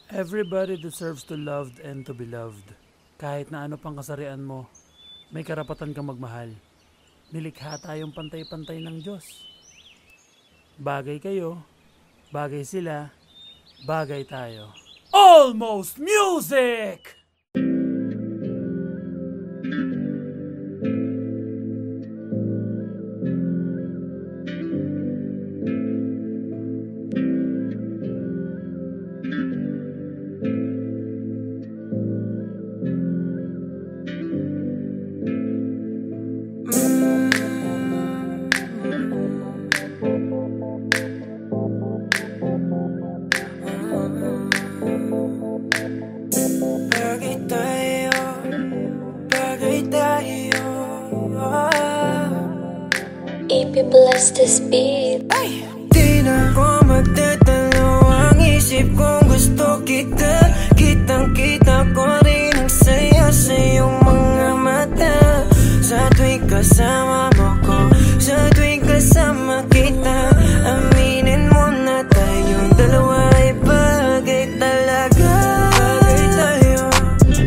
Everybody deserves to loved and to be loved. Kahit na ano pang kasarian mo, may karapatan kang magmahal. Nilikha tayong pantay-pantay ng Diyos. Bagay kayo, bagay sila, bagay tayo. Almost Music! AP bless this beat. Ay! Di na ko magtatalo ang isip kong gusto kita. Kitang-kita ko rin ang saya sa iyong mga mata. Sa tuwing kasama mo ko, sa tuwing kasama kita, aminin mo na tayong dalawa ay bagay talaga. Bagay tayo,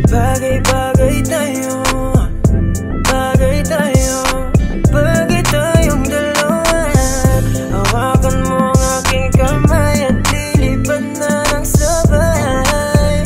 bagay-bagay tayo, bagay tayo, bagay tayong dalawa. Hawakan mo ang aking kamay at lilipad na ng sabay.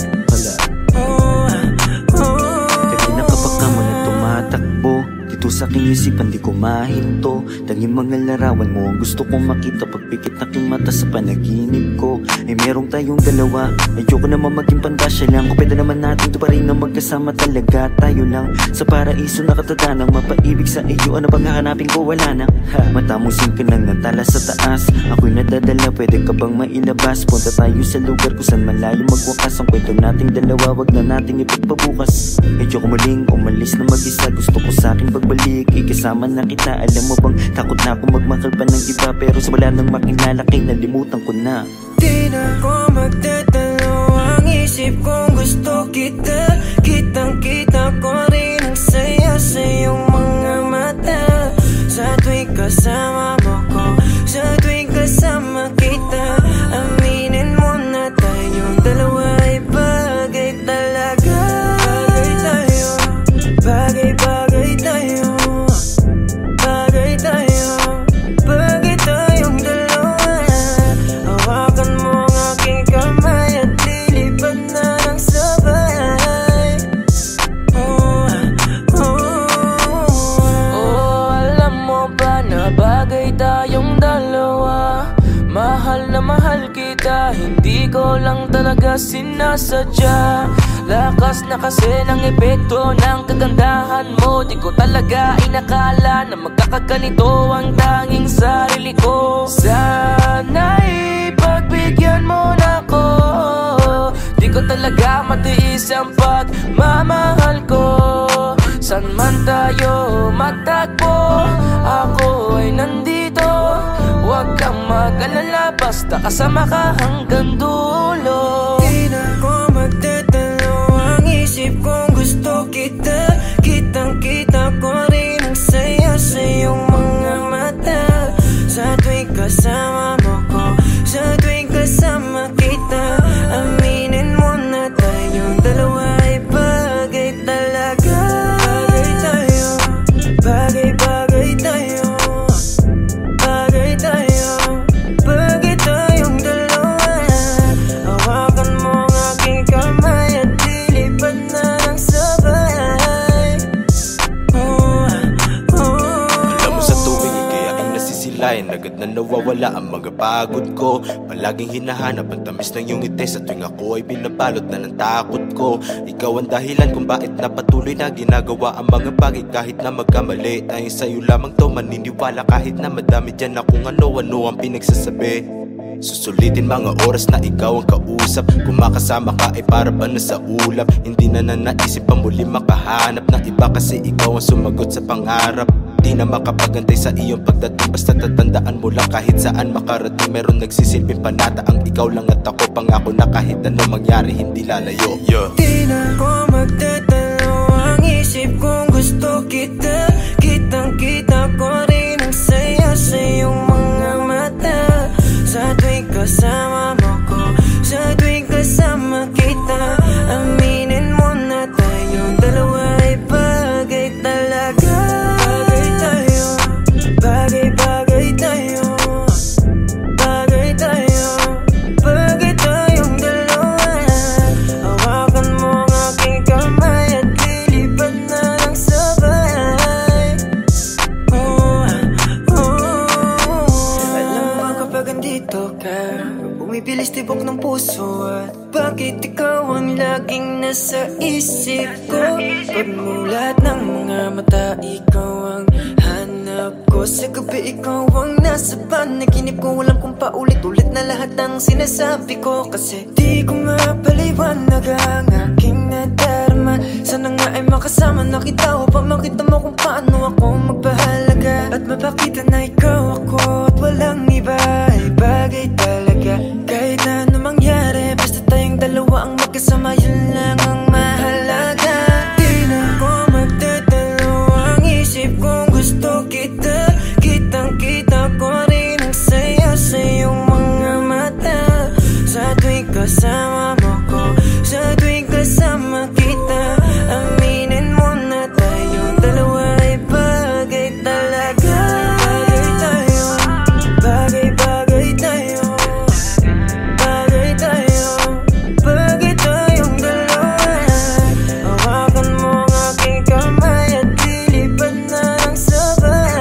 Kanina kapag ka mo na tumatakbo dito sa aking isipan di ko mahinto. Tanging mga larawan mo ang gusto kong makita. Pagpikit aking mata sa panaginip ko ay merong tayong dalawa. Ayoko naman maging pandasya lang. Kung pwede naman natin ito pa rin na magkasama talaga. Tayo lang sa paraiso nakatatanang mapaibig sa iyo. Ano bang hahanapin ko? Wala na. Mata mo singka ng natala sa taas. Ako'y nadadala, pwede ka bang mailabas? Punta tayo sa lugar kung saan malayo magwakas. Ang kwento nating dalawa, wag na nating ipagpabukas. Ayoko muling umalis na mag-isa. Gusto ko sa akin pagbalik, ikasama na kita. Alam mo bang takot na akong magmahal pa ng iba, pero sa wala nang makilalaki nalimutan ko na. Di na ko magtatalo ang isip kong gusto kita. Kitang-kita ko rin ang saya sa iyong mga mata. Sa tuwing kasama mo ko, sa tuwing kasama kita, aminin mo na tayong dalawa ay bagay talaga. Bagay tayo, bagay-bagay tayo, bagay tayo, bagay tayong dalawa. Hawakan mo ang aking kamay at lilipad na ng sabay. Alam mo ba na bagay tayong dalawa? Mahal na mahal kita, hindi ko lang talaga sinasadya. Lakas na kasi ng epekto ng kagandahan mo. Di ko talaga inakala na magkakaganito ang tanging sarili ko. Sana'y pagbigyan mo na ko. Di ko talaga matiis ang pagmamahal ko. San man tayo matagpo, ako ay nandito. Huwag kang mag-alala, basta kasama ka hanggang dulo. Di na ko magtatalo ang isip kong gusto kita. Kitang-kita ko rin ang saya sa iyong mga mata. Sa tuwing kasama mo ko, sa tuwing kasama kita, aminin mo na tayong dalawa ay bagay talaga. Bagay tayo, bagay-bagay tayo, bagay tayo, bagay tayong dalawa. Hawakan mo ang aking kamay at lilipad na ng sabay. Alam mo sa tuwing ikay aking nasisilayan, agad na nawawala ang mga pagod ko. Palaging hinahanap ang tamis ng iyong ngiti. Sa tuwing ako ay binabalot na ng takot ko. Ikaw ang dahilan kung bakit napatuloy na ginagawa ang mga bagay. Kahit na magkamali, tayong sa'yo lamang to maniniwala. Kahit na madami dyan akong ano-ano ang pinagsasabi. Susulitin mga oras na ikaw ang kausap. Kung makasama ka ay para ba na sa ulap. Hindi na naisip pa muli makahanap ng iba, kasi ikaw ang sumagot sa pangarap. Di na makapagantay sa iyong pagdating, basta tatandaan mo lang kahit saan makarating. Meron nagsisilbing panata ang ikaw lang at ako. Pangako na kahit ano mangyari hindi lalayo. Di na ko magtatalo ang isip kong gusto kita. Kitang-kita ko rin ang saya sa iyong mga mata. Sa tuwing kasama mo ko, sa tuwing kasama bakit ikaw ang laging nasa isip ko? Pagmulat ng mga mata, ikaw ang hanap ko. Sa gabi ikaw ang nasa panaginip ko. Alam kong paulit-ulit na lahat ng sinasabi ko, kasi di ko mapaliwanag ang aking nadarama. Sana nga ay makasama na kita upang makita mo kung paano ako magpahalaga. At mapakita na ikaw ako at walang iba ay bagay talaga. Kahit na ano mangyari, basta tayong dalawa ang magkasama, yun lang ang mahalaga. Di na ko magdadalawang isip kung gusto kita. Kitang-kita ko rin ang saya sa iyong mga mata. Sa tuwing kasama mo ko, sa tuwing kasama kita, aminin mo na tayong dalawa ay bagay talaga. Bagay tayo, bagay-bagay tayo, bagay tayo, bagay tayong dalawa. Hawakan mo ang aking kamay at lilipad na ng sabay.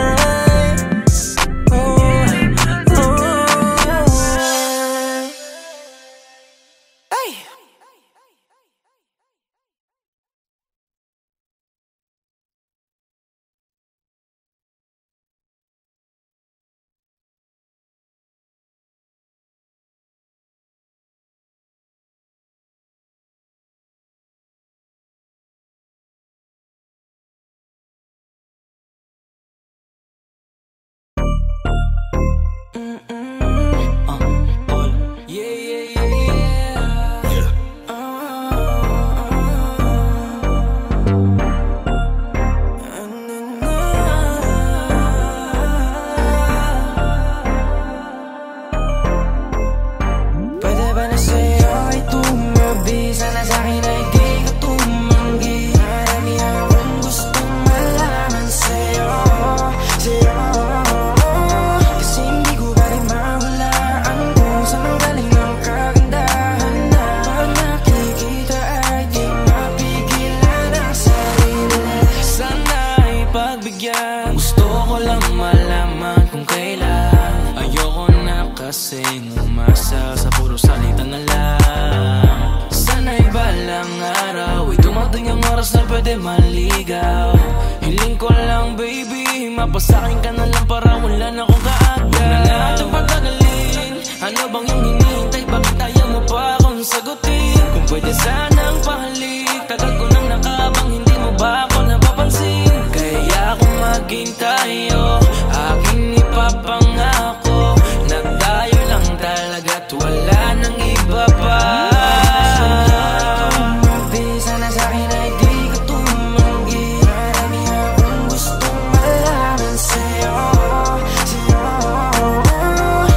Ay! Pwede ba na sa'yo ay tumabi? Sana sa'kin ay di ka tumanggi. Marami akong gustong malaman sa'yo, sa'yo. Kasi hindi ko ba rin mahulaan kung saan ang galing ang kagandahan na pag nakikita ay di mapigilan ang sarili. Sana ay pagbigyan, gusto ko lang malaman kung kailan. Ayoko na kasing umasa sa puro salita na lang. Sana'y balang araw ay dumating ang oras na pwede maligaw. Hiling ko lang baby, mapasakin ka na lang para wala na akong kaagad. Huwag na natin patagalin, ano bang yung hinihintay? Bakit ayaw mo pa akong sagutin? Kung pwede sanang pahalik, tagal ko nang nakabang, hindi mo ba ako napapansin? Kaya kung maghintay aking ipapangako na tayo lang talaga't wala nang iba pa. Sana sa'kin ay di ka tumanggi. Marami akong gustong malaman sa'yo, sa'yo.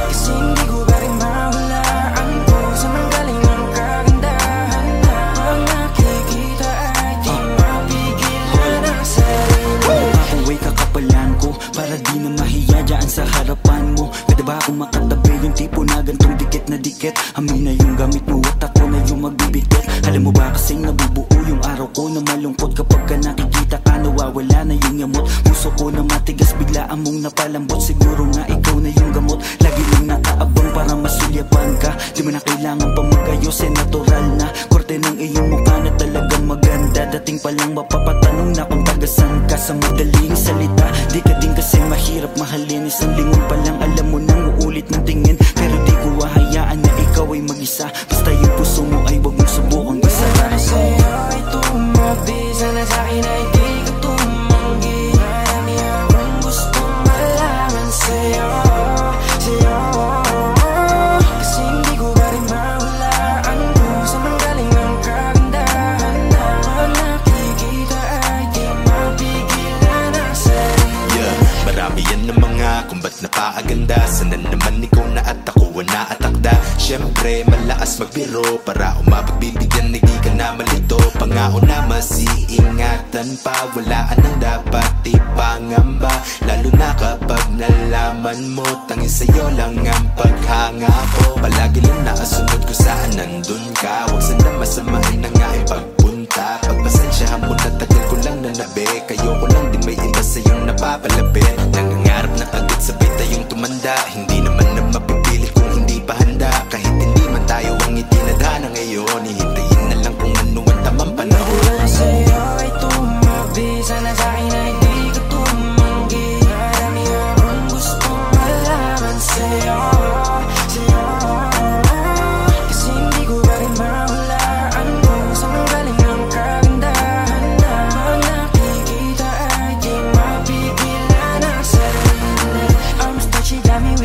Kasi hindi ko ba rin mahulaan kung saan ang galing ang kagandahan na pag nakikita ay di mapigilan ang sarili. Makuway kakapalan ko para di na mahiya dyan sa harapan mo. Pwede ba akong makatabi yung tipo na gantong dikit na dikit? Amin na yung gamit mo at ako na yung magbibigit. Alam mo ba kasing nabubuo yung araw ko na malungkot kapag ka nakikita ka, nawawala na yung yamot. Puso ko na matigas, biglaan mong napalambot. Siguro nga ikaw na yung gamot, lagi lang nakaabang para masulyapan ka. Di mo na kailangan pa mag-ayos, eh natural na korte ng iyong mukha na talagang maganda. Dating pa lang mapapatanong na kung tagasan ka. Sa madaling salita, di ka din kasi mahirap mahalin. Isang lingon pa lang alam mo nang uulit ng tingin. Pero di ko hahayaan na ikaw ay mag-isa. Basta yung puso mo ay wag mong subukang isa. Sana sa'yo ay tumabi, sana sa'kin ay di ka tumanggi. Marami akong gustong malaman sa'yo, sa'yo. Kasi hindi ko ba rin mahulaan kung saan ang galing ang kagandahan na pag nakikita ay di mapigilan ang sarili. Marami yan na mga kung ba't napaaganda. Sana naman ikaw na at ako na atakda. Siyempre malaas magbiro para umapagbibigyan, hindi ka na malito. Pangako na masiingatan pa, walaan ang dapat ipangamba. Lalo na kapag nalaman mo tanging sa'yo lang ang paghanga ko. Palagi lang nakasunod ko saan nandun ka. Huwag sana masamain na nga yung pagpunta. Pagpasensyahan mo na tagal ko lang nanabi. Kayo ko lang di may iba sa'yong napapalapit. Nangangarap na agad sabay tayong tumanda. Hindi naman na mapipilit kung hindi pa handa. Kahit hindi man tayo ang itinadhana ngayon,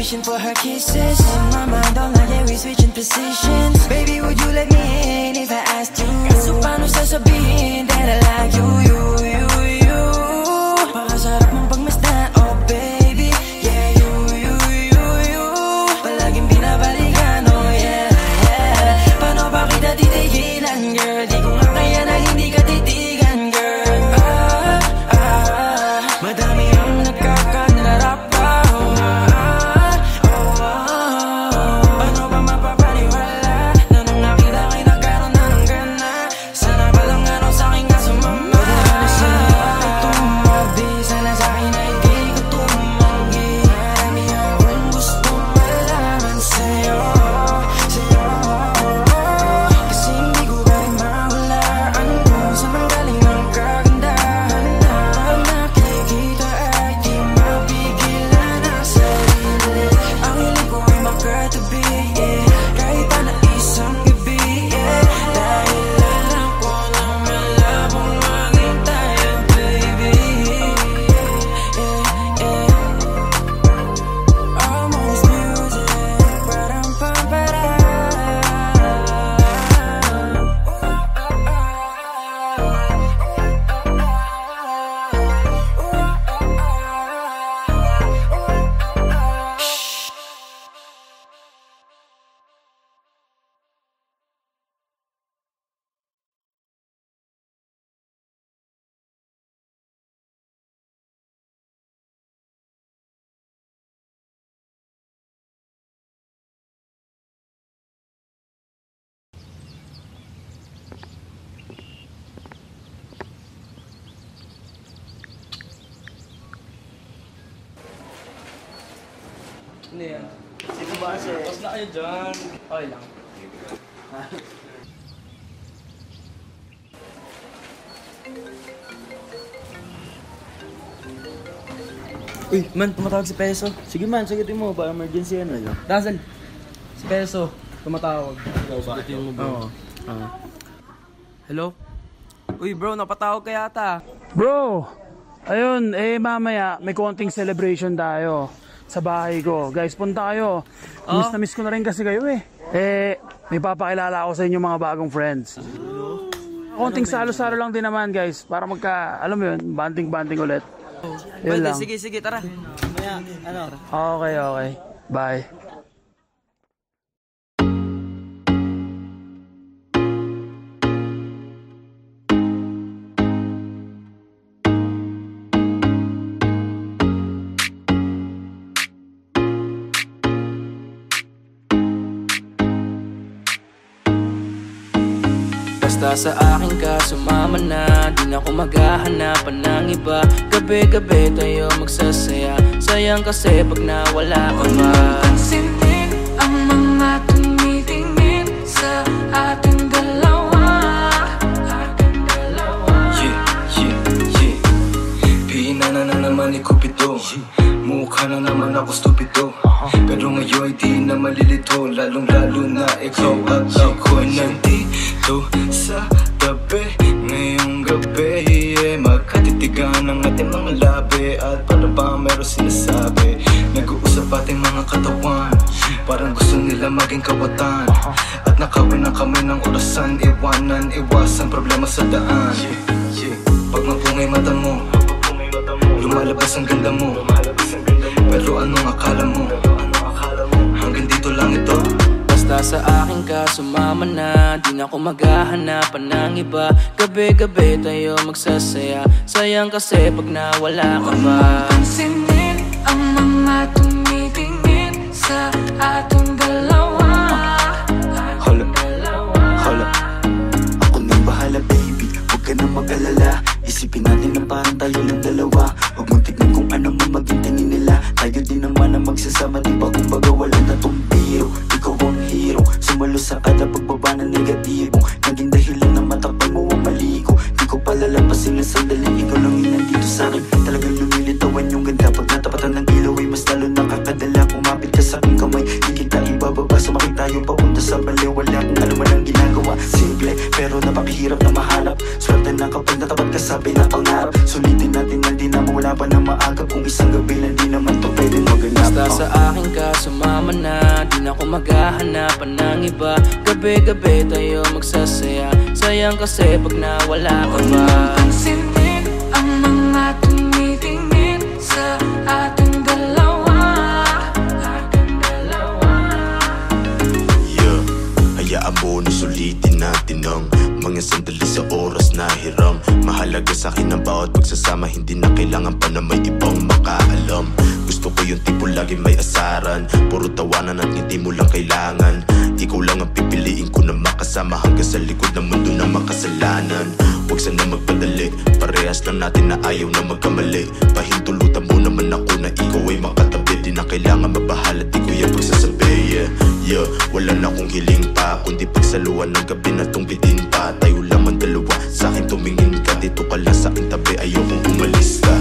wishing for her kisses. In my mind all night, yeah, we switching positions. Baby, would you let me in if I asked you? Kaso paano sasabihin that I like you, you. Pakasarap mong pagmasdan, oh baby. Yeah, you. Palaging binabalikan, oh yeah. Paano ba kita titigilan, girl? Di ko nga kaya na hindi ka titigan, girl. Madami ang nagkakanarap pa. Paano ba mapapaniwala na nung nakita kay nagkaroon ng gana? Sana ba lang ano sa'kin ka sumama? Madami sa'yo tumabi, sana sa'kin ay di ko tumanggi. Marami akong gustong malaman sa'yo. Kasi hindi ko ba rin mahulaan kung saan mang galing ang kagandahan na pag nakikita ay di mapigilan ang sarili. Ang hiling ko ay makatabi, yeah, kahit pa na isang gabi, yeah. Dahil alam ko na malabong maging tayo, baby. Almost music, parang pampara. Ano yan? Sino ba kasi? Tapos na kayo dyan. Okay lang. Uy, man, tumatawag si Peso. Sige man, sagutin mo. Baka emergency ano lang. Dazzle, si Peso, tumatawag. Sagutin mo ba? Oo. Hello? Uy bro, napatawag ka yata. Bro, ayun, mamaya may konting celebration tayo sa bahay ko. Guys, punta kayo. Miss na miss ko na rin kasi kayo eh. May papakilala ako sa inyo mga bagong friends. Konting salo-salo lang din naman guys, para magka, alam mo yun, banding-banding ulit. Yun Pwede, lang. sige, tara. Okay. Bye. Basta sa akin ka sumama na, di na ako maghahanapan ng iba. Gabi-gabi tayo magsasaya, sayang kasi pag nawala ka ba. Pansinin ang mga tumitingin sa ating dalawa. Yeah. Pinana na naman ni Cupido, mukha na naman ako stupido. Pero ngayon di na malilito, lalong-lalo na ikaw at ako'y nandito sa tabi. Ngayong gabi, magkatitigan ang ating mga labi. At para ba meron sinasabi, nag-uusap ating mga katawan, parang gusto nila maging kawatan. At nakawin na kami ng orasan, iwasan problema sa daan. Pag mapungay mata mo, lumalabas ang ganda mo. Pero anong akala mo? Hanggang dito lang ito. Basta sa akin ka sumama na, di na ako maghahanapan ng iba. Gabi-gabi tayo magsasaya, sayang kasi pag nawala ka ba. Pansinin ang mga tumitingin sa ating dalawa. Hala, ako nang bahala baby, huwag ka nang mag-alala. Isipin natin na parang tayo lang dalawa. Huwag mong tignan kung ano man maging tingin nila. Tayo din naman ang magsasama, diba? Kumbaga wala na tong biro. Ikaw ang hero, sumalo sa kada pagbaba ng negatibo. Naging dahilan na matapal mo ang mali ko. Di ko palalampasin na sandali, ikaw lang yung nandito sa'kin. Talagang lumilitawan yung ganda. Pag natapatan ng ilaw ay mas lalo nakakadala. Kumapit ka sa'king kamay, di kita ibababa. Sumakit tayo papunta sa baliw. Wala kung ano man ang ginagawa. Simple, pero napakahirap na mahanap. Swerte na kapag natapat ka sa pinapangarap. Sulitin natin na di na mawala hanapan ng maaga kung isang gabi na di naman to pwedeng maganap. Basta sa akin ka sumama na, di na ako maghahanapan ng iba. Gabi-gabi tayo magsasaya, sayang kasi pag nawala ka ba. Pansinin ang mga tumitingin sa ating dalawa. Yeah, hayaan mo na sulitin natin ang mga sandali sa oras na hiram. Mahalaga sa akin ang bawat pagsasama, hindi na kailangan pa na may ibang makaalam. Gusto ko yung tipo lagi may asaran, puro tawanan at hindi mo lang kailangan. Ikaw lang ang pipiliin ko na makasama hanggang sa likod ng mundo na makasalanan. Huwag sana magpadali, parehas lang natin na ayaw na magkamali. Pahintulutan mo naman ako na ikaw ay makatabi, di na kailangan mabahala, di ko yung pagsasabi. Yeah, wala na akong hiling pa, kundi pagsaluhan ng gabi na tong bitin pa. Tayo lang ang dalawa, sa akin tumingin ka, dito ka lang sa aking tabi, ayokong umalis ka.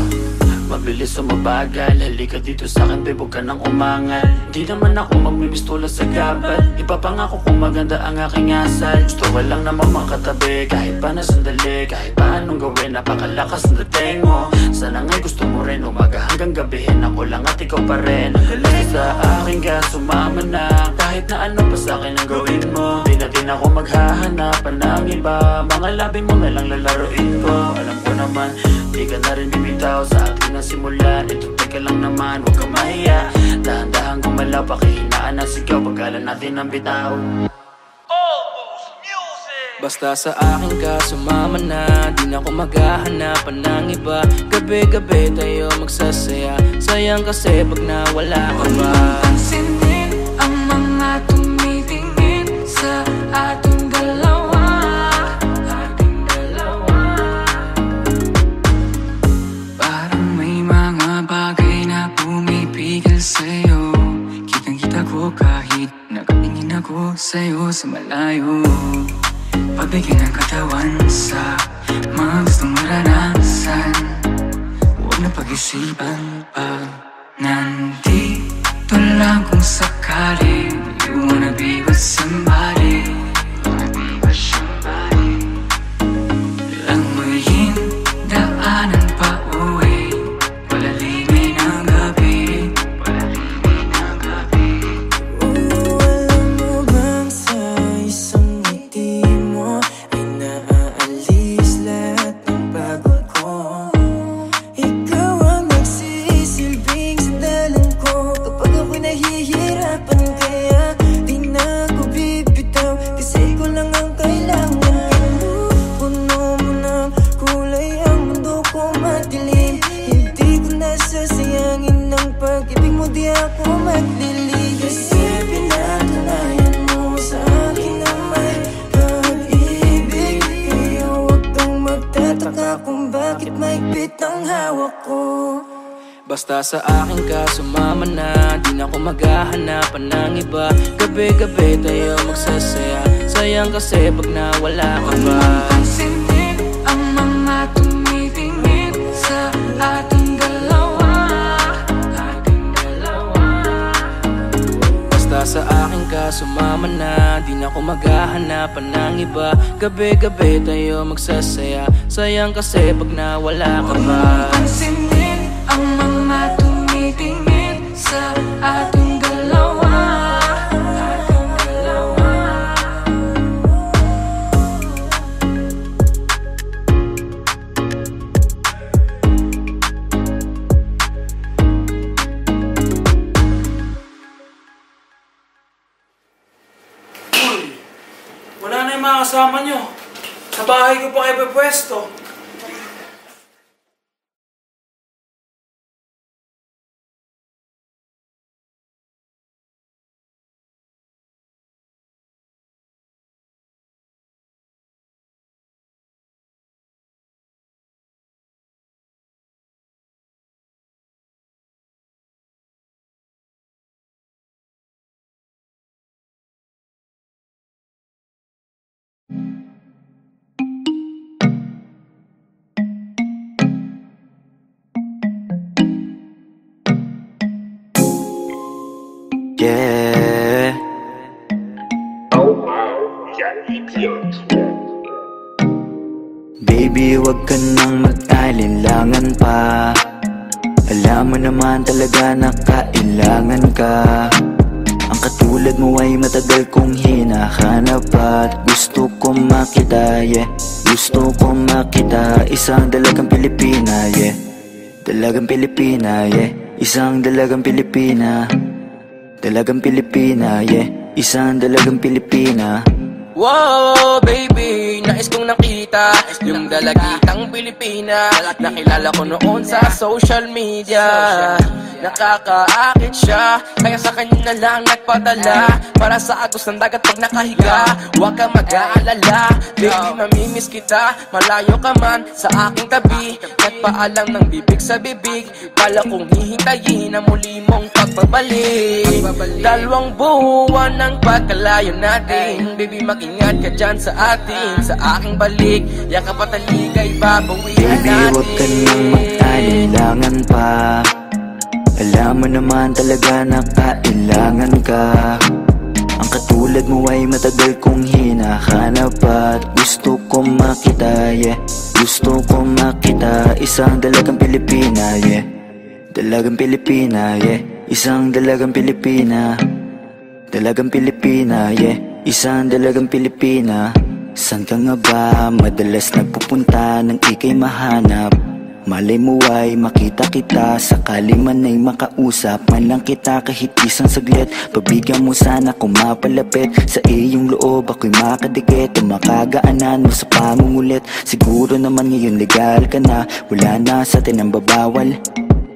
Mabilis o mabagal, halika dito sa akin, babe, huwag ka nang umangal. Di naman ako magmimistola sa gabat, ipapangako kung maganda ang aking asal. Gusto ko lang naman makatabi, kahit pa na sandali, kahit pa anong gawin, napakalakas ng dating mo. Sana nga'y gusto mo rin, umaga hanggang gabihin, ako lang at ikaw pa rin. Ang sa akin ka, sumama na, kahit na ano pa sa akin ang gawin mo. Di na din ako maghahanapan ng iba, mga labi mo na lang lalaroin ko. Alam ko naman, di ka na rin bibitaw sa atin na simulan. Ito teka lang naman, huwag kang mahiya. Dahan-dahan gumalaw, pakihinaan na sigaw, pagkalan natin ang bitaw. Basta sa akin ka sumama na, di na ako maghahanapan ng iba. Gabi-gabi tayo magsasaya, sayang kasi pag nawala ka ba. Pansinin ang mga tumitingin sa ating dalawa. Parang may mga bagay na pumipigil sa'yo. Kitang-kita ko kahit nakatingin ako sa'yo sa malayo. Pabigyan ng katawan sa mga gustong maranasan. Huwag na pag-isipan pag nandito lang kung sakali. You wanna be with somebody, lang muling daanan pa uwi, palalimay ng gabi. Alam mo bang sa isang ngiti mo ay naaalis lahat ng pagod ko? Ikaw ang nagsisilbing sandalan ko kapag ako'y nahihirapan, kaya di na ako bibitaw, kasi ikaw lang ang kailangan. Pinupuno mo ng kulay ang mundo ko madilim, hindi ko nasasayangin ng pag-ibig mo, di ako maglilig. Kasi pinatunayan mo sa akin na may pag-ibig, kaya huwag kang magtataka kung bakit mahigpit ang hawak ko. Basta sa akin ka sumama na, di na ako maghahanapan ng iba. Gabi-gabi tayo magsasaya, sayang kasi pag nawala ka ba. Pansinin ang mga tumitingin sa ating dalawa. Basta sa akin ka sumama na, di na ako maghahanapan ng iba. Gabi-gabi tayo magsasaya, sayang kasi pag nawala ka ba. Pansinin ang mga tumitingin sa ating dalawa. Wala na yung mga kasama nyo. Sa bahay ko pa kayo pwesto. Yeah. Baby, wag ka nang mag-alinlangan pa. Alam mo naman talaga na kailangan ka. Ang katulad mo ay matagal kong hinahanap at gusto kong makita, yeah. Gusto kong makita, isang dalagang Pilipina, yeah. Dalagang Pilipina, yeah. Isang dalagang Pilipina. Dalagang Pilipina, yeah. Isang dalagang Pilipina. Wow, baby, nais kong nakita yung dalagitang Pilipina. Nakilala ko noon sa social media. Nakakaakit siya, kaya sa kanya na lang nagpadala. Para sa agos ng dagat pag nakahiga, huwag kang mag-aalala. Baby, mamimiss kita, malayo ka man sa aking tabi. Nagpaalam ng bibig sa bibig, kala kong hihintayin ang muli mong pagbabalik. Dalawang buwan ng pagkalayo natin, baby, mag-ingat ka dyan sa atin. Sa aking balik, yakap at taligay, babawian natin. Baby, huwag ka nang mag-alinlangan pa. Alam mo naman talaga na kailangan ka. Ang katulad mo ay matagal kong hinahanap at gusto kong makita, yeah. Gusto kong makita, isang dalagang Pilipina, yeah. Dalagang Pilipina, yeah. Isang dalagang Pilipina. Dalagang Pilipina, yeah. Isang dalagang Pilipina. San ka nga ba madalas nagpupunta nang ika'y mahanap? Malay mo ay makita kita, sakali man ay makausap man lang kita kahit isang saglit. Pabigyan mo sana kung mapalapit sa iyong loob, ako'y makadikit. Makagaanan mo sa pamungulit, siguro naman ngayon legal ka na. Wala na sa atin ang babawal.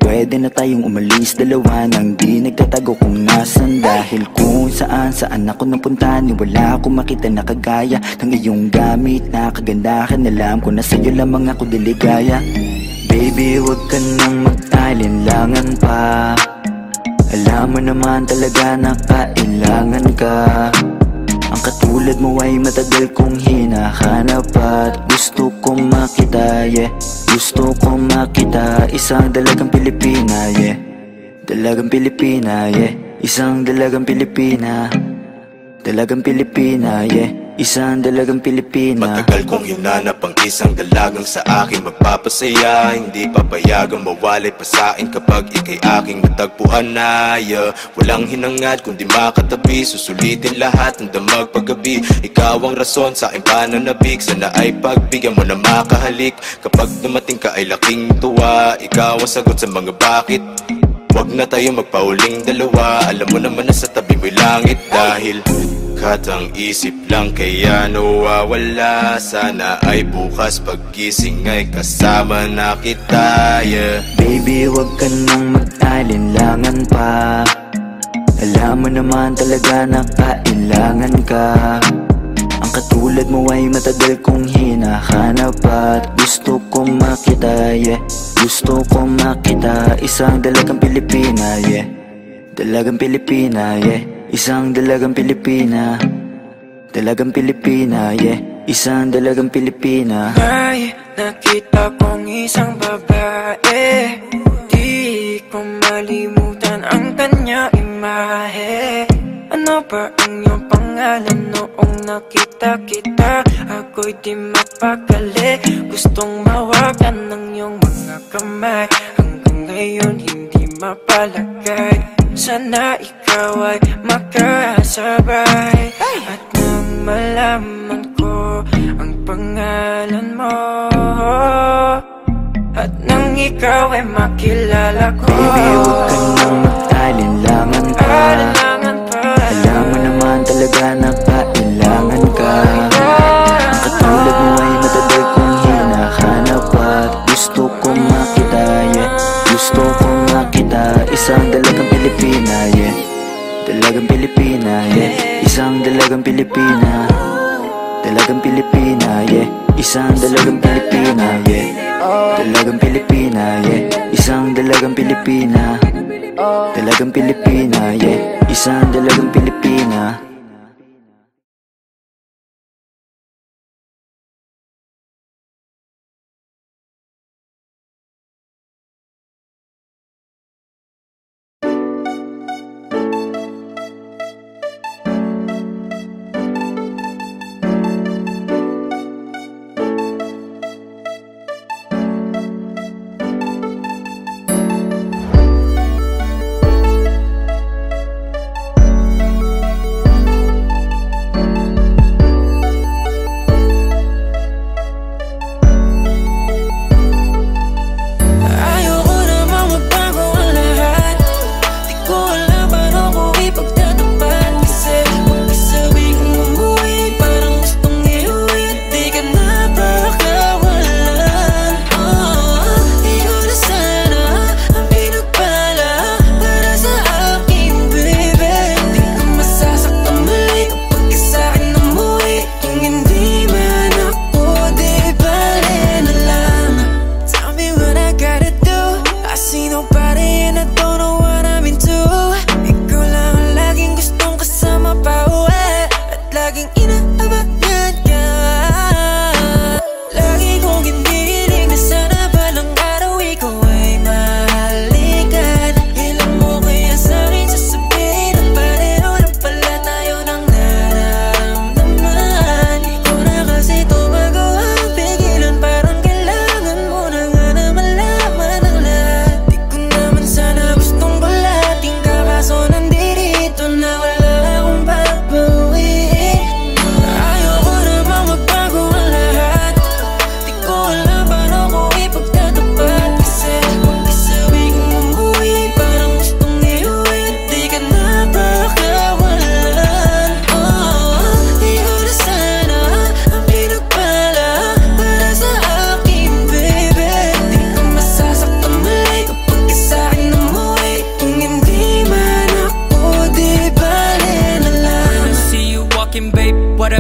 Pwede na tayong umalis dalawa nang di nagtatago kung nasan. Dahil kung saan ako napunta, ni wala akong makita na kagaya ng iyong gamit na kagandahan. Alam ko na sa'yo lamang ako diligaya. Baby, huwag ka nang mag-alinlangan pa. Alam mo naman talaga na kailangan ka. Ang katulad mo ay matagal kong hinahanap at gusto kong makita, yeah. Gusto kong makita, isang dalagang Pilipina, yeah. Dalagang Pilipina, yeah. Isang dalagang Pilipina. Dalagang Pilipina, yeah. Isang dalagang Pilipina. Matagal kong hinanap ang isang dalagang sa akin magpapasaya. Hindi papayagang mawalay pa sa'kin kapag ika'y aking natagpuan na, yeah. Walang hinangad kundi makatabi, susulitin lahat ng damag paggabi. Ikaw ang rason sa aking pananabik, sana ay pagbigyan mo na makahalik. Kapag dumating ka ay laking tuwa, ikaw ang sagot sa mga bakit. Huwag na tayo magpauling dalawa, alam mo naman na sa tabi mo'y langit. Dahil katang isip lang kaya nawawala, sana ay bukas paggising ay kasama na kita, yeah. Baby, huwag ka nang mag-alinlangan pa. Alam mo naman talaga na kailangan ka. Ang katulad mo ay matagal kong hinahanap at gusto kong makita, yeah. Gusto kong makita, isang dalagang Pilipina, yeah. Dalagang Pilipina, yeah. Isang dalagang Pilipina. Dalagang Pilipina, yeah. Isang dalagang Pilipina. May nakita kong isang babae, di ko malimutan ang kanya imahe. Ano ba ang iyong pangalan noong nakita kita? Ako'y di mapakali, gustong mawakan ng iyong mga kamay. Hanggang ngayon hindi mapalagay, sana ikaw ay makasabay. At nang malaman ko ang pangalan mo, at nang ikaw ay makilala ko, baby, huwag ka nang mag-alinlangan pa. Alam mo naman talaga na kailangan ka. Ang katulad mo ay matagal kong hinahanap at gusto kong makita, yeah. Gusto kong makita, isang dalagang Pilipina, yeah. Dalagang Pilipina, yeah. Isang dalagang Pilipina. Dalagang Pilipina, yeah. Isang dalagang Pilipina, yeah. Dalagang Pilipina, yeah. Isang dalagang Pilipina. Dalagang Pilipina, yeah. Isang dalagang Pilipina.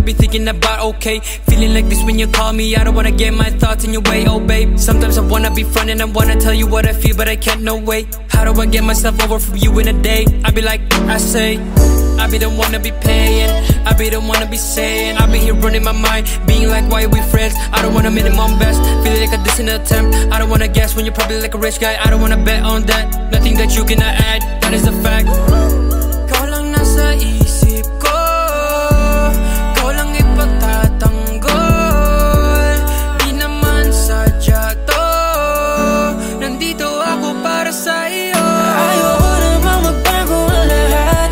be thinking about, okay. Feeling like this when you call me, I don't wanna get my thoughts in your way, oh babe. Sometimes I wanna be front and I wanna tell you what I feel, but I can't, no way. How do I get myself over from you in a day? I be like, I say, I be the one to be paying, I be the one to be saying, I be here running my mind, being like, why are we friends? I don't wanna minimum best, feeling like a distant attempt. I don't wanna guess when you're probably like a rich guy. I don't wanna bet on that, nothing that you cannot add, that is a fact. Ikaw lang nasa isip ko, ikaw lang ipagtatanggol. Di naman sadya to, nandito ako para sa iyo. Ayoko namang magbago ang lahat,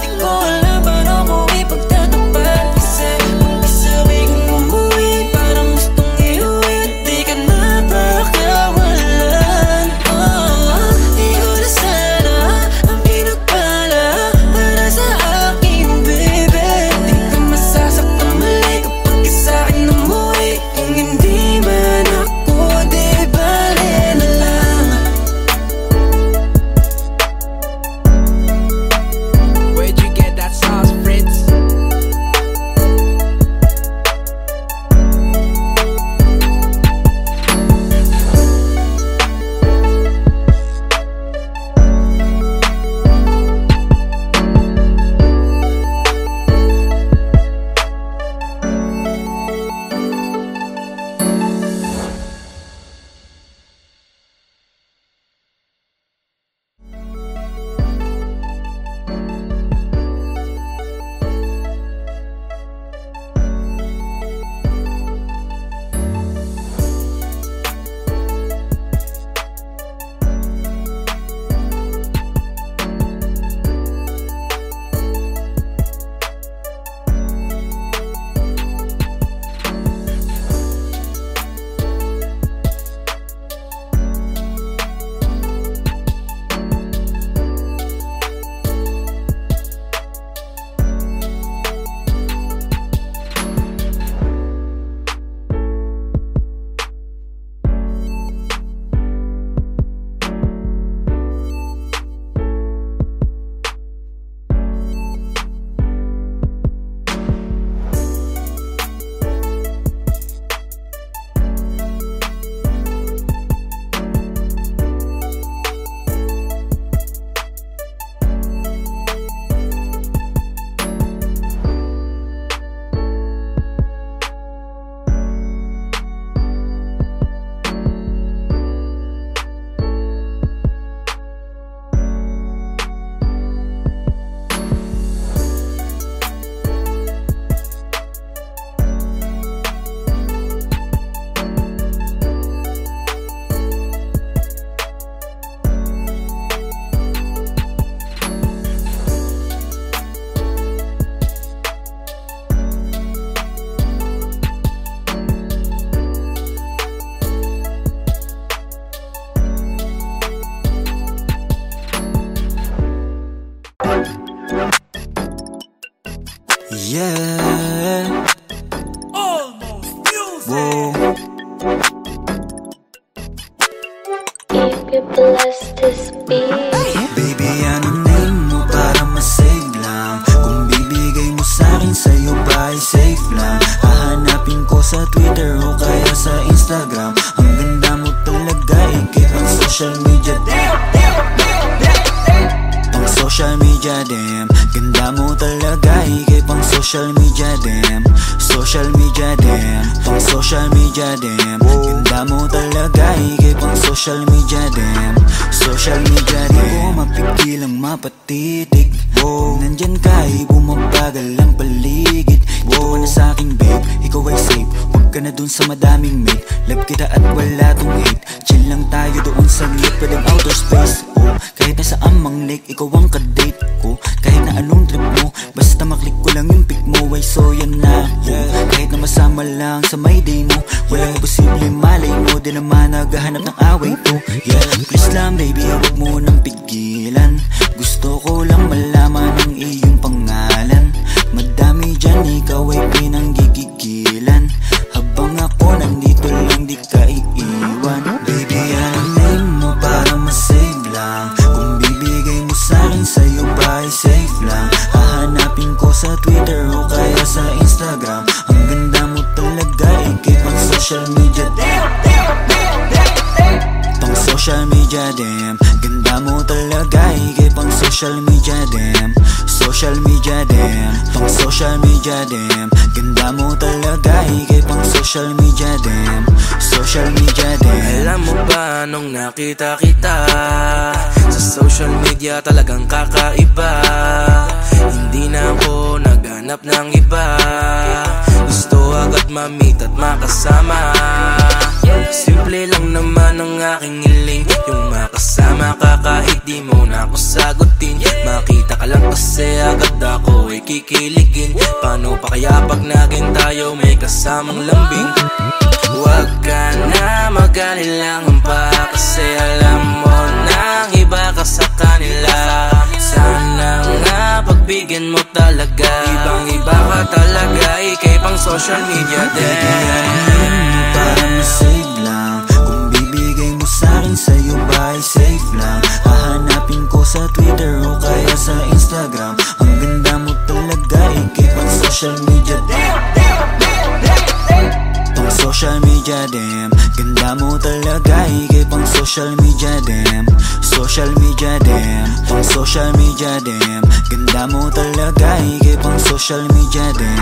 di ko alam paano ko ipagtatapat. Kasi magkasabi kong umuwi, parang gustong iuwi, di ka na pakawalan. Di ko na sana ang pinagpala para sa akin, baby. Di ka masasaktan mali kapag sa'kin umuwi. Kung hindi man ako, di bale na lang. Where'd you get that sauce, Fritz? Yeah. Almost music. Whoa. If you bless this beat. Baby, ano name mo para masave lang? Kung bibigay mo sa'kin, sa'yo ba ay safe lang? Hahanapin ko sa Twitter o kaya sa Instagram. Ang ganda mo talaga, ikip ang social media. Pang social media, damn. Ganda mo talaga, ikip ang social media, damn. Social media, damn. Pang social media, damn. Ganda mo talaga, ikip ang social media, damn. Social media, damn. Di ko mapigil ang mapatitig. Nandyan ka, bumabagal ang paligid. Ito ka na sa'king babe, ikaw ay safe. Huwag ka na dun sa madaming mate. Love kita at wala tong hate. Chill lang tayo doon sa lit, pwedeng outer space. Kahit nasa amang lake, ikaw ang kadate ko. Kahit na anong trip mo, basta maklik ko lang yung pic mo. Ay so yan na, kahit na masama lang sa may day mo. Walang imposible malay mo, di naman naghahanap ng away to. Yeah, please lang baby, huwag mo nang pigilan. Gusto ko lang malaman ang iyong pangalan. Madami dyan, ikaw ay pinanggigigilan. Habang ako nandito lang, di ka iiwan. Baby, anong name mo para masave lang? Kung bibigay mo sa'kin, sa'yo social media dem. Social media dem, pang social media dem. Ganda mo talaga, ikay pang social media dem. Social media dem. Alam mo ba nung nakita kita sa social media talagang kakaiba. Hindi na ako naghanap ng iba, gusto agad ma-meet at makasama. Simple lang naman ang aking hiling, yung makasama ka kahit di mo na ako sagutin. Makita ka lang kasi agad ako ay kikiligin. Paano pa kaya pag naging tayo may kasamang lambing? Huwag ka na mag-alilangan pa, kasi alam mo nang iba ka sa kanila. Sana nga pagbigyan mo talaga, ibang iba ka talaga, ikay pang social media din. Para masave lang, kung bibigay mo sa'kin sa'yo ba ay safe lang. Hahanapin ko sa Twitter o kaya sa Instagram. Ang ganda mo talaga, ikay pang social media dem. Pang social media dem. Ganda mo talaga, ikay pang social media dem. Social media dem, pang social media dem. Ganda mo talaga, ikay pang social media dem.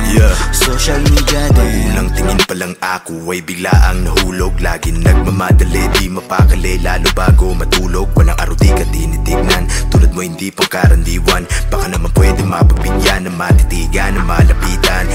Social media dem. Unang tingin pa lang ako ay bigla ang nahulog. Lagi nagmamadali, di mapakali, lalo bago matulog. Walang araw di ka tinitignan, tulad mo hindi pang karandiwan. Baka naman pwede mapagbigyan, na matitigan, na malapitan.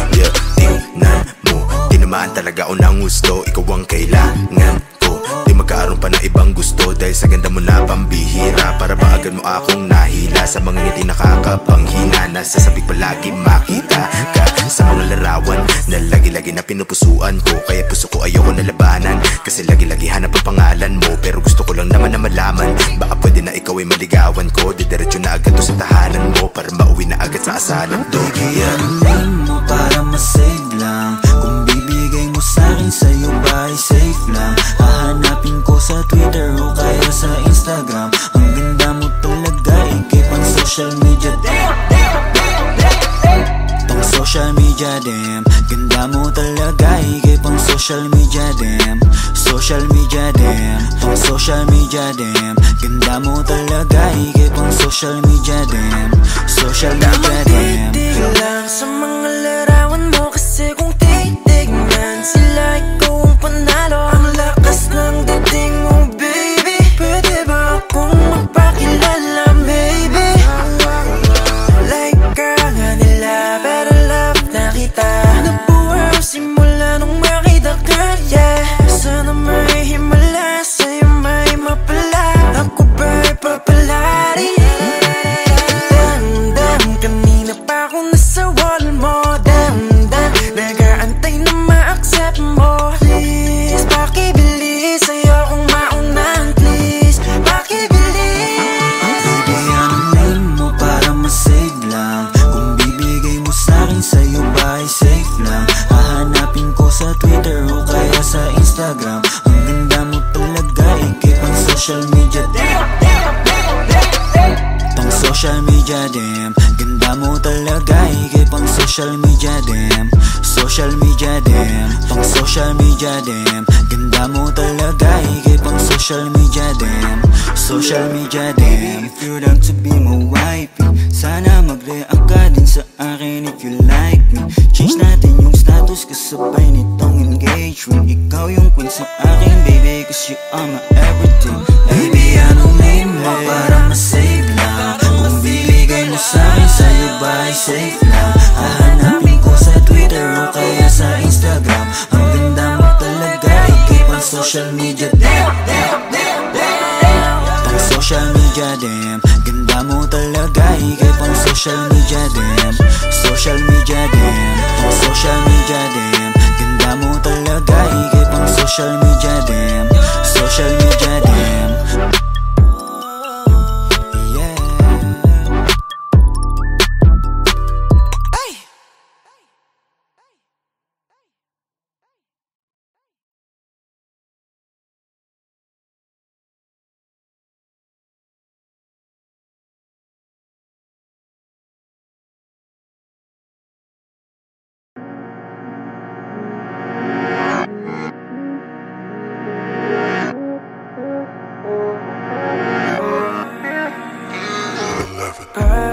Tingnan mo, tinamaan talaga ako ng gusto. Ikaw ang kailangan ko, di magkaroon pa ng ibang gusto. Dahil sa ganda mo na pambihira, para ba agad mo akong nahila. Sa mga ngiti nakakapanghina, nasasabik palagi makita ka sa mga larawan na lagi-lagi na pinupusuan ko. Kaya puso ko ayoko na labanan, kasi lagi-lagi hanap ang pangalan mo. Pero gusto ko lang naman na malaman, baka pwede na ikaw ay maligawan ko. Didiretso na agad to sa tahanan mo, para mauwi na agad sa asalan to. Bigyan mo para masave lang, kung bibigay mo sa'kin sa'yo ba ay safe lang. Hahanapin ko sa Twitter o kaya sa Instagram. Ang ganda mo talaga, ikay pang social media dem. Pang social media dem. Ganda mo talaga, ikay pang social media dem. Social media dem, pang social media dem. Ganda mo talaga, ikay pang social media dem. Social media dem. Titig lang sa mga larawan mo, kasi kung titignan sila ikaw ang panalo. Ang lakas ng dating mo, baby. Pwede ba akong magpakilala, maybe? Like ka nga nila, pero love na kita. Nabuhay simula nung makita ka, yeah. Sana may himala, sa'yo may mapala. Ako ba'y papalari? Damdam, kanina pa ako nasa wall mo. Damdam, nag-aantay na ma-accept mo. Please, pakibilis, ayokong maunang, please. Pakibilis. Bibigyan mo para masave lang, kung bibigay mo sa'kin sa'yo ba ay safe lang. Hahanapin ko sa Twitter o kaya sa Instagram. Ang ganda mo talaga, ikay pang social media dem. Pang social media dem. Ganda mo talaga, ikay pang social media dem. Social media dem, pang social media dem. Ganda mo talaga, ikay pang social media dem. Social media dem. If you'd like to be my wifey, sana mag-react ka din sa akin if you like me. Change natin yung status kasabay nitong engagement. Ikaw yung queen sa akin, baby, cause you are my everything. Baby, anong name mo para masave lang, kung bibigay mo sa'kin sa'yo ba ay safe lang. Hahanapin ko sa Twitter o kaya sa Instagram. Ang ganda mo talaga, ikay pang social media dem. Pang social media dem. Ganda mo talaga, ikay pang social media dem. Social media dem, pang social media dem. Ganda mo talaga, ikay pang social media dem. Social media dem.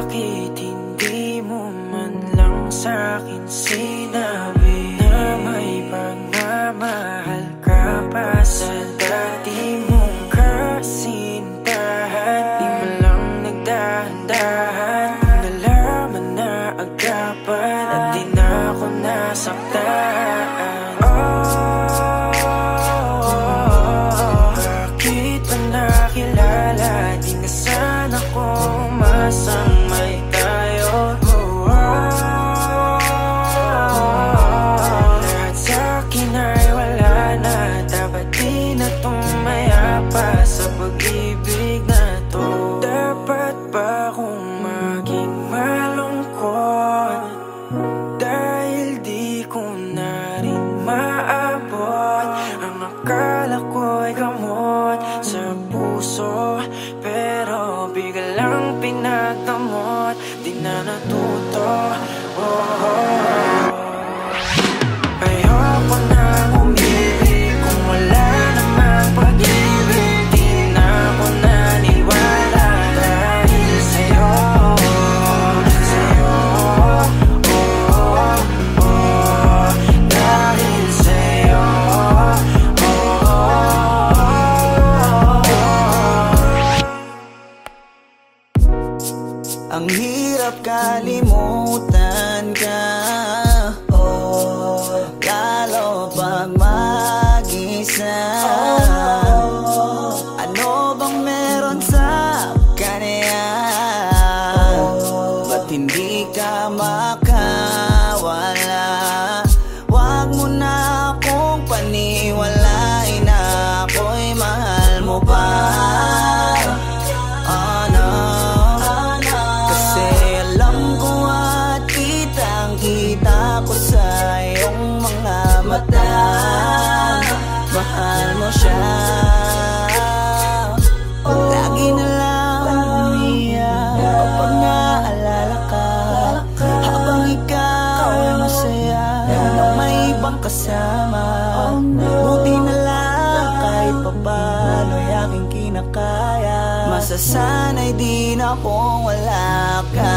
Bakit hindi mo man lang sa'kin sinabi na may pagmamahal ka pa sa dati mong kasintahan? Di mo lang nagdahan-dahan, nalaman na agapan at di na ako nasaktan. Bakit ba nakilala? Di na sana ko umasang may tayo. Lahat sa'kin ay wala na, dapat di na tumaya pa sa pag-ibig na to. Dapat ba kung maging malungkot dahil di ko na rin maabot ang akala ko'y gamot sa puso, pero biglang pinagdamot, di na natuto. Ayoko nang umibig kung wala namang pag-ibig. Di na ako naniwala dahil sa'yo, dahil sa'yo. Ang hirap kalimutan ka, lalo pag mag-isa. Ano bang meron sa kanya? Ba't hindi ka makawala? Wag mo na akong paniwalain na ako'y mahal mo pa. Kita ko sa iyong mga mata, mahal mo siya. Lagi na lang umiyak kapag naalala ka, habang ikaw ay masaya na may ibang kasama. Buti na lang kahit papano ay aking kinakaya. Masasanay din akong wala ka.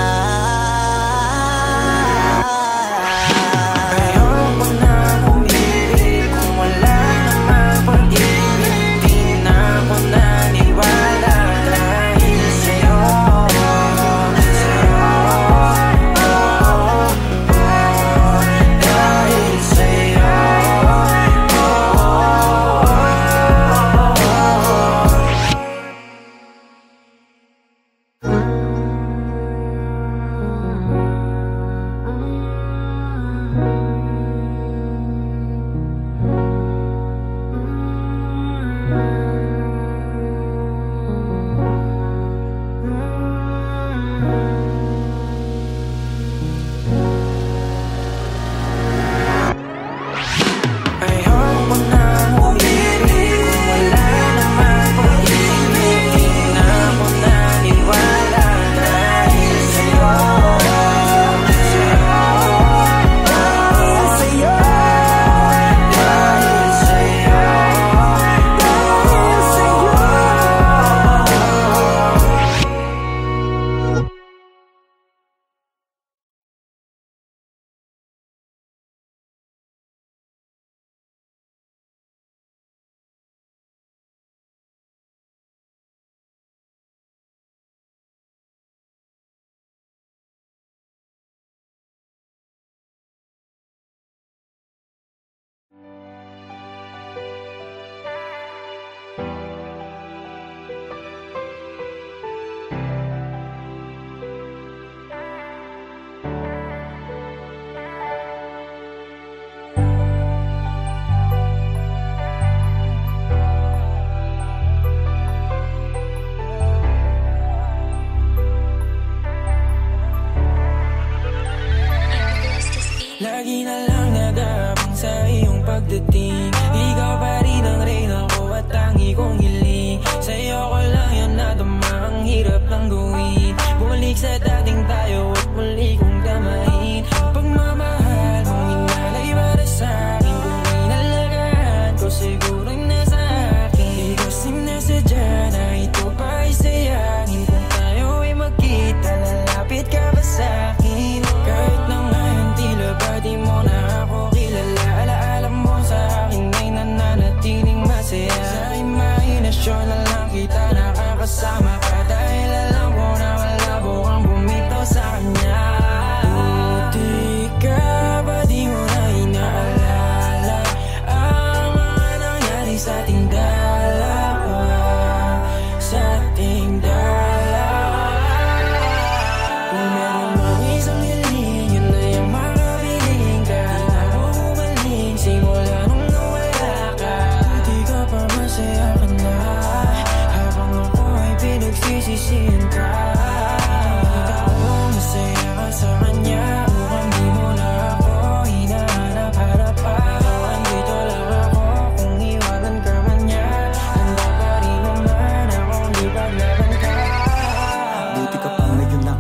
Lagi na lang nag-aabang sa iyong pagdating. Ikaw pa rin ang reyna ko at tangi kong hiling. Sa'yo ko lang yun nadama, ang hirap lang gawin. Bumalik sa dating tayo at muli kong damahin. Pagmamahal mong inalay para sa'kin, kung inalagaan ko siguro'y nasa akin. Ikaw sinasadya na ito pa ay sayangin. Kung tayo ay magkita, lalapit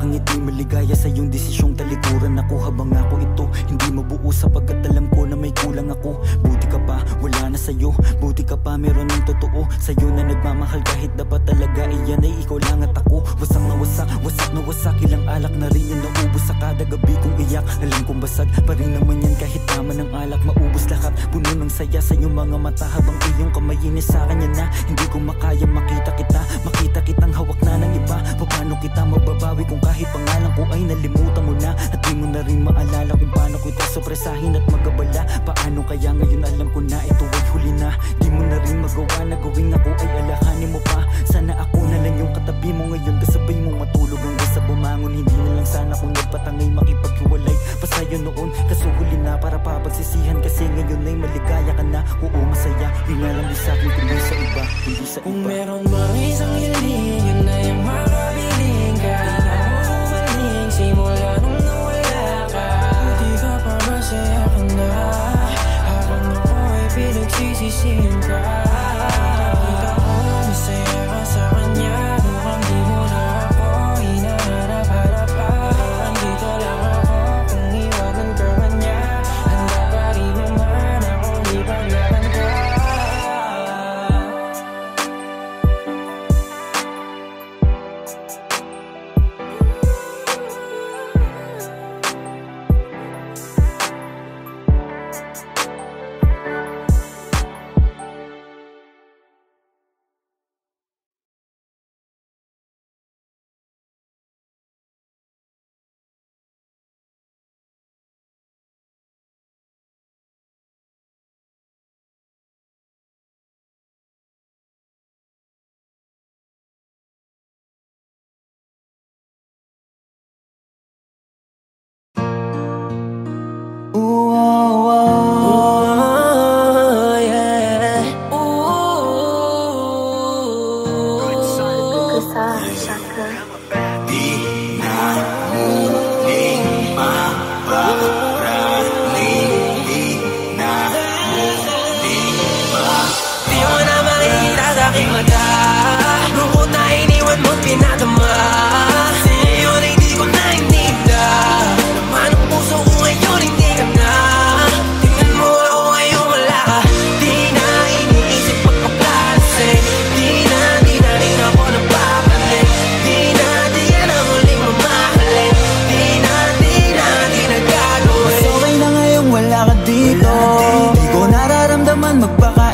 aking ngiti, maligaya sa iyong desisyong talikuran ako. Habang ako ito, hindi mabuo sapagkat alam ko na may kulang ako. Buti ka pa, wala na sa'yo. Buti ka pa, meron ng totoo sa'yo na nagmamahal kahit dapat talaga iyan ay ikaw lang at ako. Wasak na wasak, wasak na wasak, ilang alak na rin yung naubos sa kada gabi kong iyak. Alam kong basag pa rin naman yan kahit tama ng alak, maubos lahat. Puno ng saya sa iyong mga mata habang iyong kamay inis sa kanya na. Hindi ko makaya makita kita, makita kitang hawak na ng iba. Paano kita mababawi kung kahit pangalan ko ay nalimutan mo na? At di mo na rin maalala kung paano ko ito sopresahin at magabala. Paano kaya ngayon alam ko na ito ay huli na? Di mo na rin magawa na gawing ako ay alakanin mo pa. Sana ako na lang yung katabi mo ngayon, kasabay mo matulog hanggang sa bumangon. Hindi na lang sana kung nagpatangay makipaghiwalay pa sa'yo noon, kaso huli na para papagsisihan. Kasi ngayon ay maligaya ka na, oo masaya. Yun nga lang di sa'kin kundi sa iba, kundi sa iba. Kung meron mang isang hiling, yun na yung makabiling ka. Di na mo umaling simula nung nawala ka. Buti ka pa masaya ka na, habang ako ay pinagsisisihan ka. Nakita ko masaya ka sa kanya, mukhang di mo na ako hinaharap-harapan. Andito lang ako kung iwanan ka man niya, handa pa rin naman akong ipaglaban ka.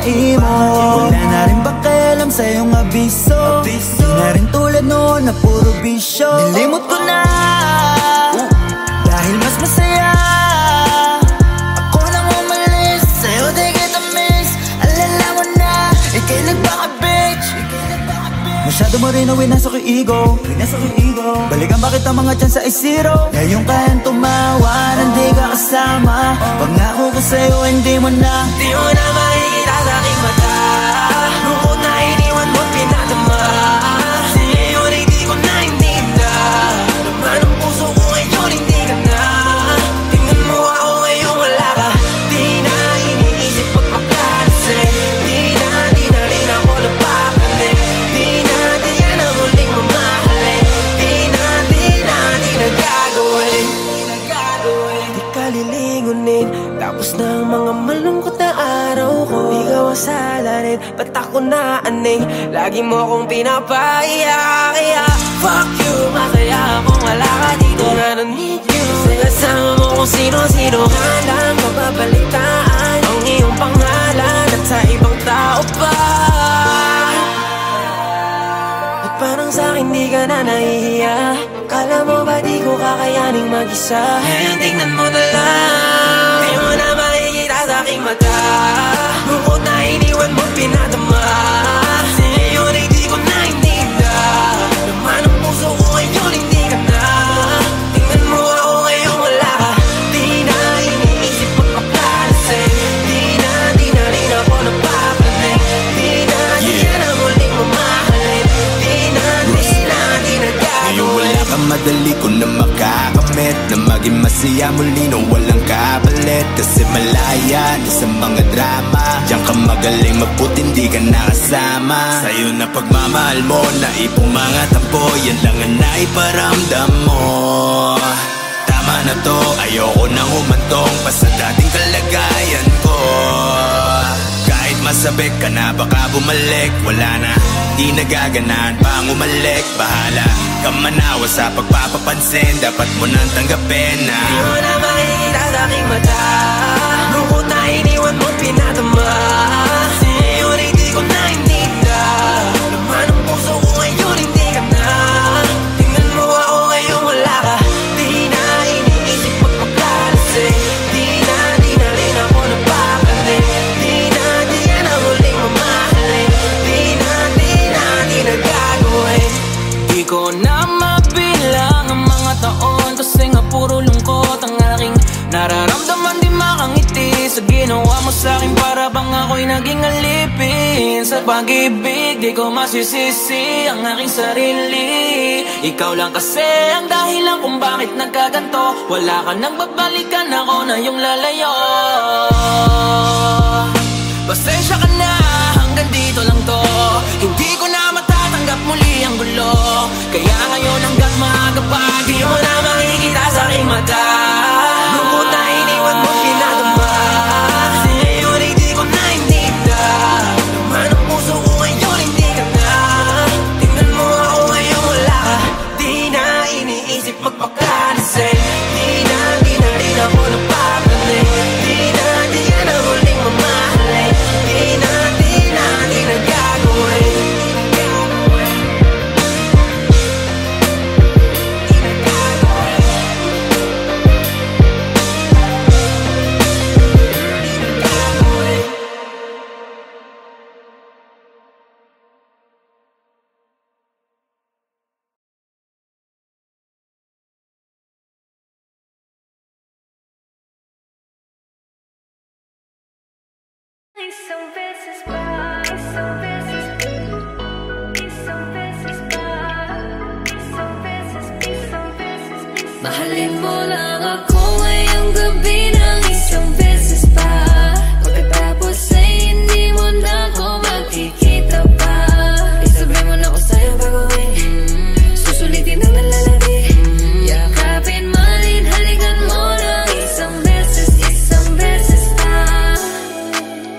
Wala na rin pakialam sa iyong abiso. Di na rin tulad noon na puro bisyo. Nilimot ko na dahil mas masaya. Ako nang umalis, sa'yo di kita miss. Alala mo na, ikay nagpaka-bitch. Masyado mo rin na winasok yung ego. Balikan bakit ang mga chance ay zero. Ngayon kayang tumawa, hindi ka kasama. Pangako ko sa'yo, hindi mo na. Di mo na makikita sa aking mata. Lungkot na iniwan mo pinadama. Sige yun ay di ko na ininda. Naman ang puso ko ngayon hindi ka na. Tingnan mo ako ngayon wala ka. Di na iniisip pagpaplasik. Di na rin ako napakalit. Di na ang huling mamahalin. Di na gagawin. Di ka lilingunin, tapos na ang mga malungkot na araw ko. Ikaw ang salarin, ba't ako naaning? Lagi mo akong pinapaiyak. Fuck you, masaya akong wala ka dito. I don't need you. Kasi kasama mo kung sino-sino. Halang mababalitaan ang iyong pangalan at sa ibang tao pa. At parang sa'kin di ka na nahihiya. Kala mo ba di ko kakayaning mag-isa? Ngayon tingnan mo na lang. Di mo na makikita sa aking mata. Lungkot na iniwan mo pinadama. Sige yun ay di ko na ininda. Naman ang puso ko ngayon hindi ka na. Tingnan mo ako ngayon wala ka. Di na iniisip pagpaplasik. Di na rin ako napapanik. Di na ang huling mamahalin. Di na gagawin. Ngayon wala ka madali ko na makakamit Na maging masaya muli nang walang kapalit Kasi malaya na sa mga drama Diyan ka magaling mabuti hindi ka nakasama Sa'yo na pagmamahal mo na ipong mga tampo Yan lang ang naiparamdam mo Tama na to, ayoko nang humantong pa sa dating kalagayan ko Kahit masabik ka na baka bumalik Wala na, di nagaganaan pang umalik Bahala ka manawa sa pagpapapansin Dapat mo nang tanggapin na Di mo na makikita sa aking mata Lungkot na iniwan mo pinatama Sa'yo di ko na inita Laman ang puso ko ngayon hindi ka na Tingnan mo ako ngayon wala ka Di na iniisip magpagkalasing Di na rin ako napapali Di ka na muling mamahalin Di na gagawin Di ko na mabilang ang mga taon Kasi nga puro lungkot ang aking nararamdaman Di makangiti sa ginawa mo sa'kin Para bang ako'y naging alipin Sa pag-ibig di ko masisisi ang aking sarili Ikaw lang kasi ang dahilan kung bakit nagkaganto Wala ka nang babalikan, ako na yung lalayo Pasensya ka na, hanggang dito lang to Hindi ko na matatanggap muli ang gulo Kaya ngayon hanggang maaga pa Di mo na makikita sa aking mata Lungkot na iniwan mo pinadama Sa'yo di ko na inita Laman ang puso ko ngayon hindi ka na Tingnan mo ako ngayon wala ka Di na iniisip magpakalisay Di na rin ako napapali Di ka na huling mamahalin Di na gagawin Isang beses pa, isang beses pa, isang beses pa, isang beses, isang beses, mahalin mo lang ako ngayong gabi ng isang beses pa. Pagkatapos ay hindi mo na ako makikita pa. Isabay mo na ako sa'yo gagawin, susulitin ang nalalabi. Yakapin, malin, halikan mo lang isang beses pa.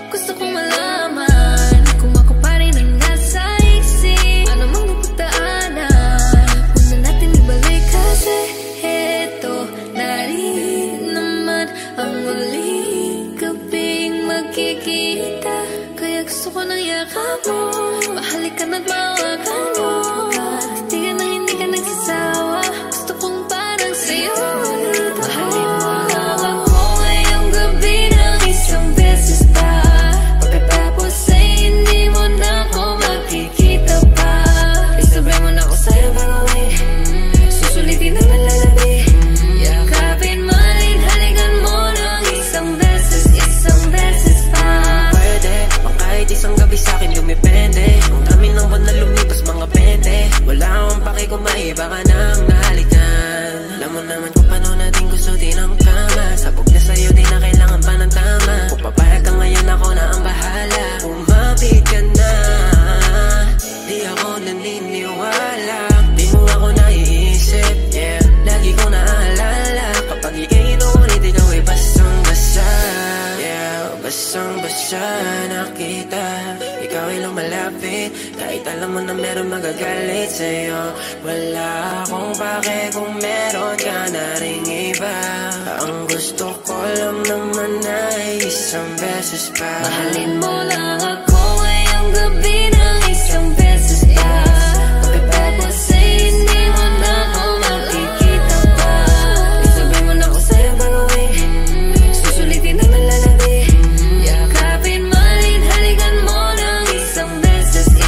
Gusto kong malaman kung ako pa rin ang nasa isip. Ano mang napagdaanan, huwag na natin ibalik. Kasi eto na rin naman ang muling gabing magkikita. Kaya gusto ko ng yakap mo, mahalikan at mawakan mo. Di ka nang hindi ka nagsasawa, gusto kong parang sa'yo. Mahalin mo lang ako ngayong gabi ng isang beses pa. Pagkatapos ay hindi mo na ako makikita pa. Isabay mo na ako sa'yo gagawin, susulitin ang nalalabi. Yakapin, malin, halikan mo lang isang beses pa. Pwede, o kahit isang gabi sa'kin dumipende. Ang dami ng buwan na lumipas mga 20. Wala akong paki kung maiba ka nang nahalikan. Alam mo naman kung paano natin gusto din ang kama. Sabog na sa'yo di na kailangan pa ng tama. Kung papayag ka ngayon ako na ang bahala. Umapit ka na, di ako naniniwala. Di mo ako naiisip, yeah. Lagi ko naaalala kapag iinom ulit ikaw ay basang-basa. Yeah, basang-basa na kita. Ikaw ay lumalapit kahit alam mo na meron magagalit sa'yo. Wala akong pake kung meron ka na ring iba. Ang gusto ko lang naman ay isang beses pa. Mahalin mo lang ako ngayong gabi ng isang beses pa. Pagkatapos ay hindi mo na ako makikita pa. Isabay mo na ako sa'yo gagawin, susulitin ang nalalabi. Yakapin, malin, halikan mo ng isang beses pa.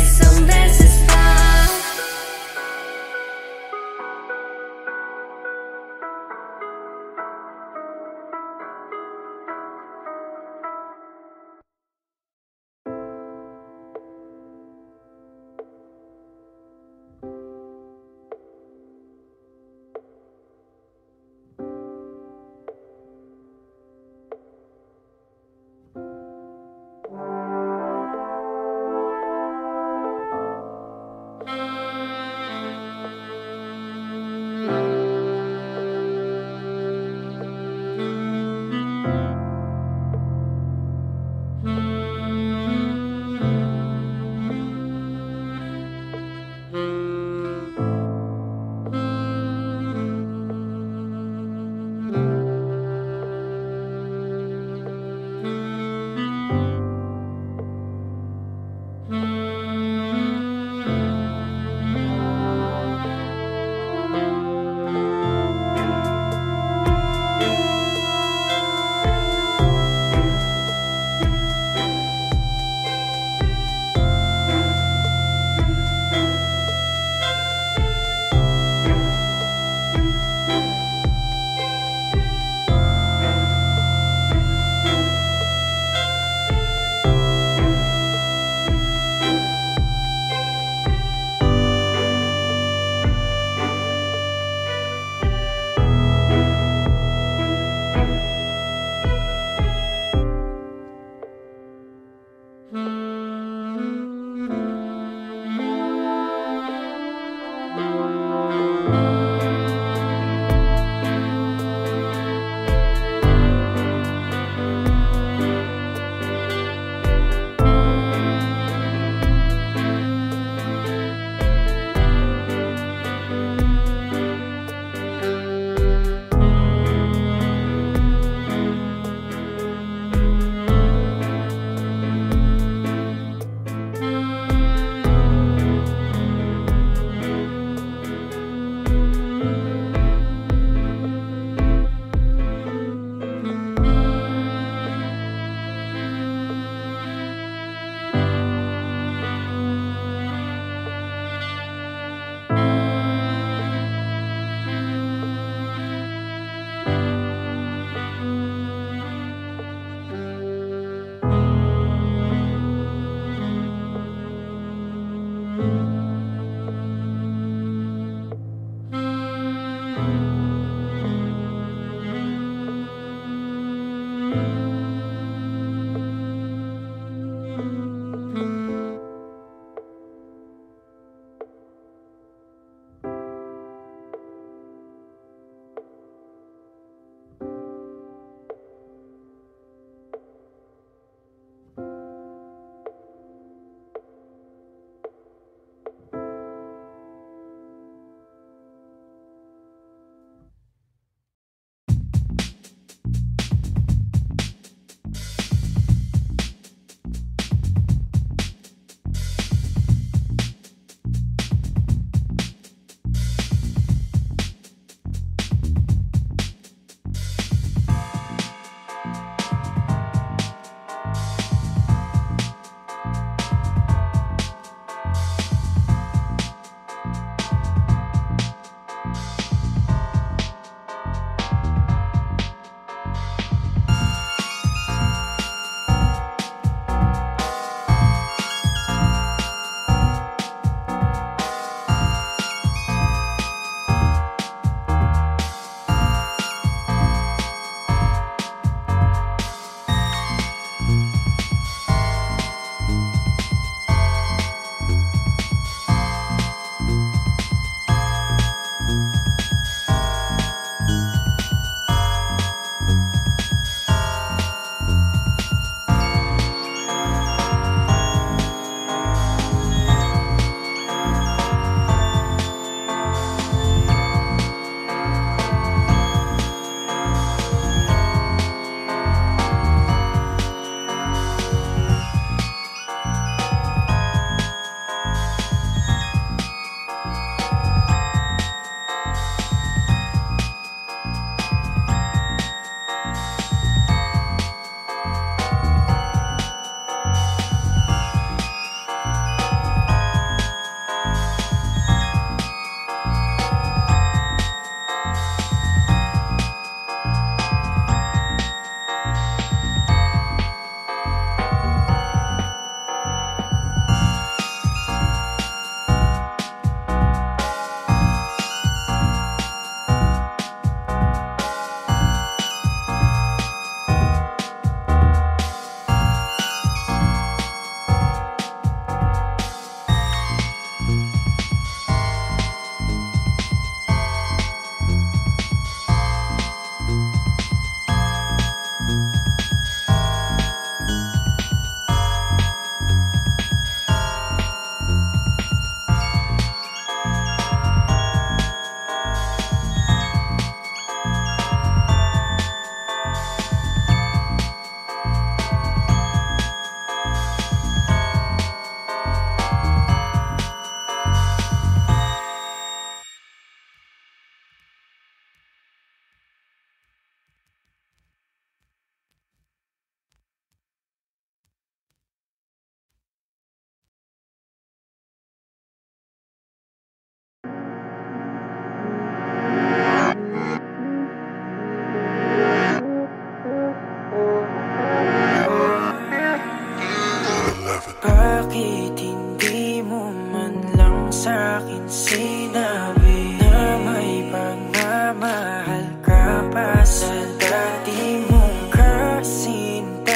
Nagmamahal ka pa sa dati mong kasintahan.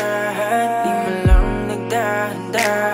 Di mo lang nagdahan-dahan.